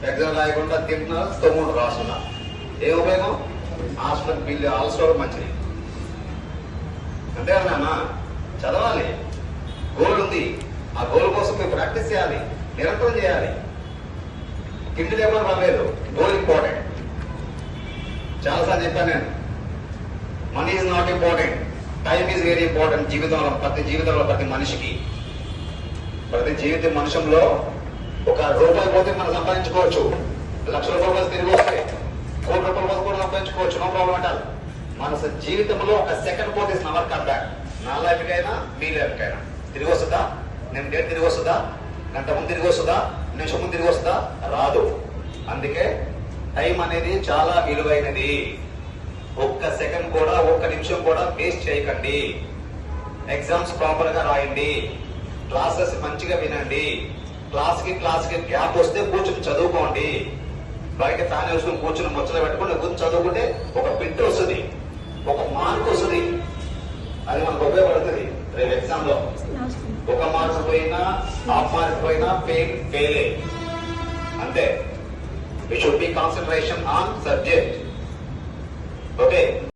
Exam రాయకుండా తింటున్నారు, తొమ్మిది రాస్తున్నారు. ఏ ఉపయోగం? హాస్టల్ బిల్లు ఆల్సో మంచిది. అంతే అన్నా, చదవాలి. గోల్ ఉంది, ఆ గోల్ కోసం మీరు ప్రాక్టీస్ చేయాలి, నిరంతరం చేయాలి. తిండి లేకపోతే పర్లేదు, గోల్ ఇంపార్టెంట్. చాలాసార్లు చెప్పాను నేను, money is not important, time is very important. జీవితంలో ప్రతి మనిషికి, ప్రతి మనుషంలో ఒక రూపాయి పోతే మనం సంపాదించుకోవచ్చు, లక్షల రూపాయలు తిరిగి వస్తాయి, కోటి రూపాయల పోతే కూడా సంపాదించుకోవచ్చు, నో ప్రాబ్లం అంటారు. మన జీవితంలో ఒక సెకండ్ పోతే నెవర్ కమ్ బ్యాక్. నా లైఫ్కి అయినా మీ లైఫ్కి అయినా తిరిగి వస్తుందా? నేను డేట్ తిరిగి వస్తుందా? గంట ముందు తిరిగి వస్తుందా? నిమిషం ముందు తిరిగి వస్తుందా? రాదు. అందుకే టైం అనేది చాలా విలువైనది. ఒక్క సెకండ్ కూడా, ఒక్క నిమిషం కూడా వేస్ట్ చేయకండి. ఎగ్జామ్స్ ప్రాపర్ గా రాయండి, క్లాసెస్ మంచిగా వినండి. క్లాస్ కి గ్యాప్ వస్తే కూర్చుని చదువుకోండి. బయట ఫ్యాన్ వేసుకుని కూర్చుని ముచ్చట పెట్టుకుని కూర్చొని చదువుకుంటే ఒక బిట్ వస్తుంది, ఒక మార్క్ వస్తుంది. అది మనకు ఉపయోగపడుతుంది రేపు ఎగ్జామ్ లో. ఒక మార్క్స్ పోయినా, హాఫ్ మార్క్స్ పోయినా ఫెయిలే. అంతే. We should be concentration on subject. Okay.